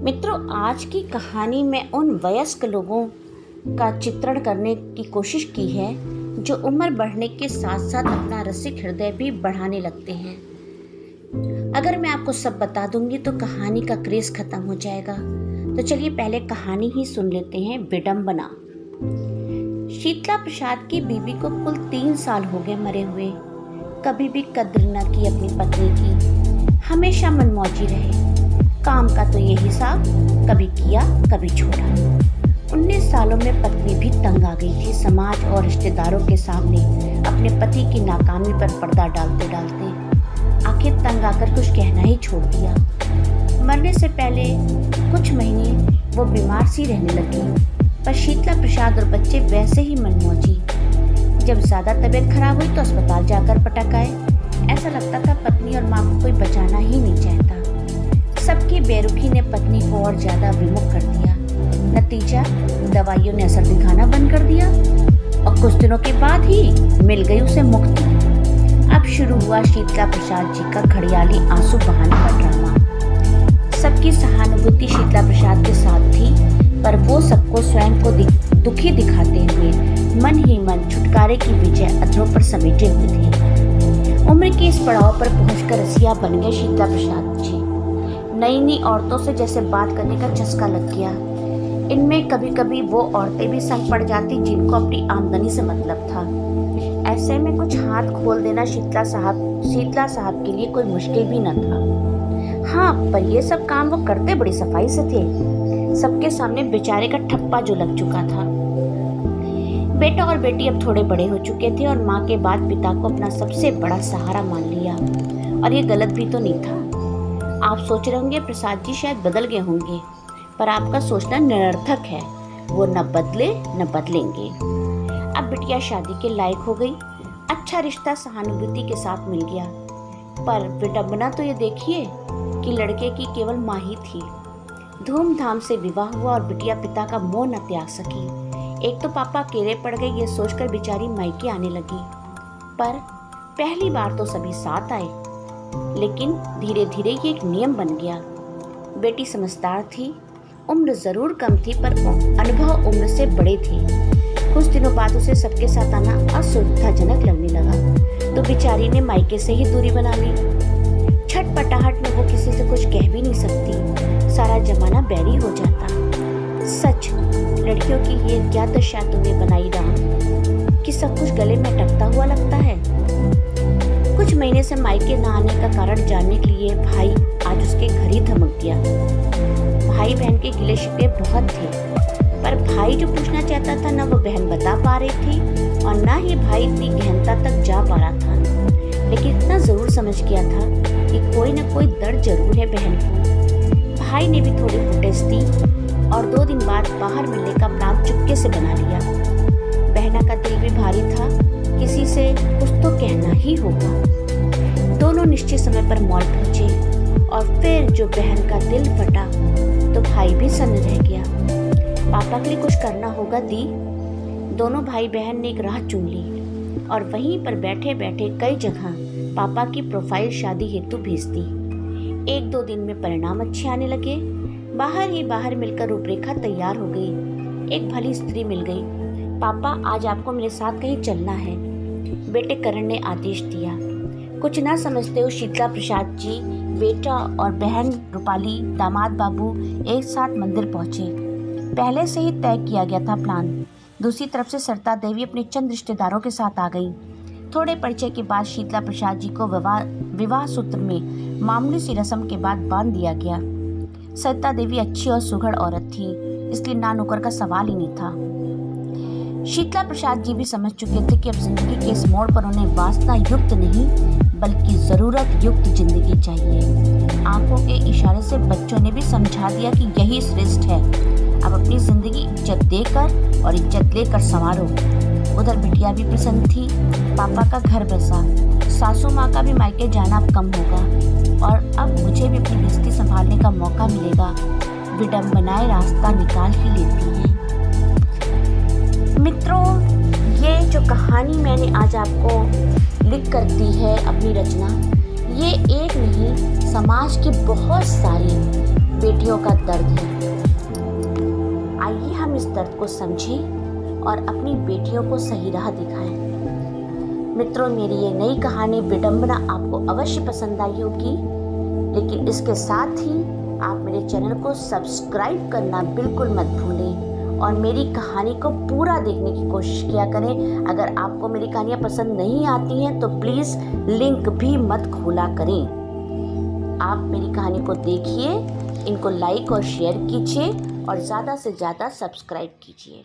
मित्रों, आज की कहानी में उन वयस्क लोगों का चित्रण करने की कोशिश की है जो उम्र बढ़ने के साथ साथ अपना रसिक हृदय भी बढ़ाने लगते हैं। अगर मैं आपको सब बता दूंगी तो कहानी का क्रेज खत्म हो जाएगा। तो चलिए पहले कहानी ही सुन लेते हैं। विडंबना। शीतला प्रसाद की बीवी को कुल 3 साल हो गए मरे हुए। कभी भी कद्र न की अपनी पत्नी की, हमेशा मनमौजी रहे। काम का तो ये हिसाब, कभी किया कभी छोड़ा। 19 सालों में पत्नी भी तंग आ गई थी। समाज और रिश्तेदारों के सामने अपने पति की नाकामी पर पर्दा डालते डालते आखिर तंग आकर कुछ कहना ही छोड़ दिया। मरने से पहले कुछ महीने वो बीमार सी रहने लगी, पर शीतला प्रसाद और बच्चे वैसे ही मनमौजी। जब ज्यादा तबीयत खराब हुई तो अस्पताल जाकर पटक आए। ऐसा लगता था पत्नी और माँ को कोई बचाना ही नहीं चाहता। सबकी बेरुखी ने पत्नी को और ज्यादा विमुख कर दिया। नतीजा, दवाइयों ने असर दिखाना बंद कर दिया और कुछ दिनों के बाद ही मिल गई उसे मुक्ति। अब शुरू हुआ शीतला प्रसाद जी का घड़ियाली आंसू बहाने का ड्रामा। सबकी सहानुभूति शीतला प्रसाद के साथ थी, पर वो सबको स्वयं को दुखी दिखाते हुए मन ही मन छुटकारे की विजय अधरों पर समेटे हुए थे। उम्र के इस पड़ाव पर पहुंचकर रसिया बन गए शीतला प्रसाद जी। नई नई औरतों से जैसे बात करने का चस्का लग गया। इनमें कभी कभी वो औरतें भी संग पड़ जाती जिनको अपनी आमदनी से मतलब था। ऐसे में कुछ हाथ खोल देना शीतला साहब के लिए कोई मुश्किल भी न था। हाँ, पर ये सब काम वो करते बड़ी सफाई से थे। सबके सामने बेचारे का ठप्पा जो लग चुका था। बेटा और बेटी अब थोड़े बड़े हो चुके थे और माँ के बाद पिता को अपना सबसे बड़ा सहारा मान लिया, और ये गलत भी तो नहीं था। आप सोच रहे होंगे प्रसाद जी शायद बदल गए होंगे, पर आपका सोचना निरर्थक है। वो न बदले न बदलेंगे। अब बिटिया शादी के लायक हो गई। अच्छा रिश्ता सहानुभूति के साथ मिल गया। पर विडंबना तो ये देखिए कि लड़के की केवल माँ ही थी। धूमधाम से विवाह हुआ और बिटिया पिता का मोह न त्याग सकी। एक तो पापा अकेले पड़ गए, ये सोचकर बेचारी मायके आने लगी। पर पहली बार तो सभी साथ आए, लेकिन धीरे धीरे ये एक नियम बन गया। बेटी समझदार थी, उम्र जरूर कम थी पर अनुभव उम्र से बड़े थे। कुछ दिनों बाद उसे सबके साथ आना असुविधाजनक लगने लगा, तो बेचारी ने मायके से ही दूरी बना ली। छटपटाहट में वो किसी से कुछ कह भी नहीं सकती। सारा जमाना बैरी हो जाता। सच, लड़कियों की ये क्या दशा तुमने बनाई राम, कि सब कुछ गले में अटकता हुआ लगता है। कुछ महीने से मायके न आने का कारण जानने के लिए भाई आज उसके घर ही धमक दिया। भाई बहन के गिले शिकवे बहुत थे, पर भाई जो पूछना चाहता था न वो बहन बता पा रही थी और न ही भाई इतनी गहनता तक जा पा रहा था। लेकिन इतना जरूर समझ गया था कि कोई न कोई दर्द जरूर है बहन को। भाई ने भी थोड़ी फुटेज दी और 2 दिन बाद बाहर मिलने का प्लान चुपके से बना लिया। बहना का दिल भी भारी था, किसी से कुछ तो कहना ही होगा। दोनों निश्चित समय पर मॉल पहुंचे और फिर जो बहन का दिल फटा तो भाई भी सन्न रह गया। पापा के लिए कुछ करना होगा दी। दोनों भाई बहन ने एक राह चुन ली और वहीं पर बैठे बैठे कई जगह पापा की प्रोफाइल शादी हेतु भेज दी। 1-2 दिन में परिणाम अच्छे आने लगे। बाहर मिलकर रूपरेखा तैयार हो गई। एक भली स्त्री मिल गई। पापा, आज आपको मेरे साथ कहीं चलना है, बेटे करण ने आदेश दिया। कुछ ना समझते हुए शीतला प्रसाद जी, बेटा और बहन रूपाली, दामाद बाबू एक साथ मंदिर पहुंचे। पहले से ही तय किया गया था प्लान। दूसरी तरफ से सरता देवी अपने चंद रिश्तेदारों के साथ आ गई। थोड़े परिचय के बाद शीतला प्रसाद जी को विवाह सूत्र में मामूली सी रस्म के बाद बांध दिया गया। सरता देवी अच्छी और सुघड़ औरत थी, इसलिए ना नुकर का सवाल ही नहीं था। शीतला प्रसाद जी भी समझ चुके थे कि अब जिंदगी के इस मोड़ पर उन्हें वासना युक्त नहीं बल्कि जरूरत युक्त जिंदगी चाहिए। आंखों के इशारे से बच्चों ने भी समझा दिया कि यही श्रेष्ठ है। अब अपनी जिंदगी इज्जत देकर और इज्जत लेकर संवारो। उधर बिटिया भी प्रसन्न थी। पापा का घर बसा, सासू माँ का भी मायके जाना अब कम होगा और अब मुझे भी अपनी गृहस्थी संभालने का मौका मिलेगा। विडंबनाएं रास्ता निकाल ही लेती हैं। मित्रों, ये जो कहानी मैंने आज आपको लिख कर दी है अपनी रचना, ये एक नहीं समाज की बहुत सारी बेटियों का दर्द है। आइए हम इस दर्द को समझें और अपनी बेटियों को सही राह दिखाएं। मित्रों, मेरी ये नई कहानी विडंबना आपको अवश्य पसंद आई होगी, लेकिन इसके साथ ही आप मेरे चैनल को सब्सक्राइब करना बिल्कुल मत भूलें और मेरी कहानी को पूरा देखने की कोशिश किया करें। अगर आपको मेरी कहानियाँ पसंद नहीं आती हैं तो प्लीज़ लिंक भी मत खोला करें। आप मेरी कहानी को देखिए, इनको लाइक और शेयर कीजिए और ज़्यादा से ज़्यादा सब्सक्राइब कीजिए।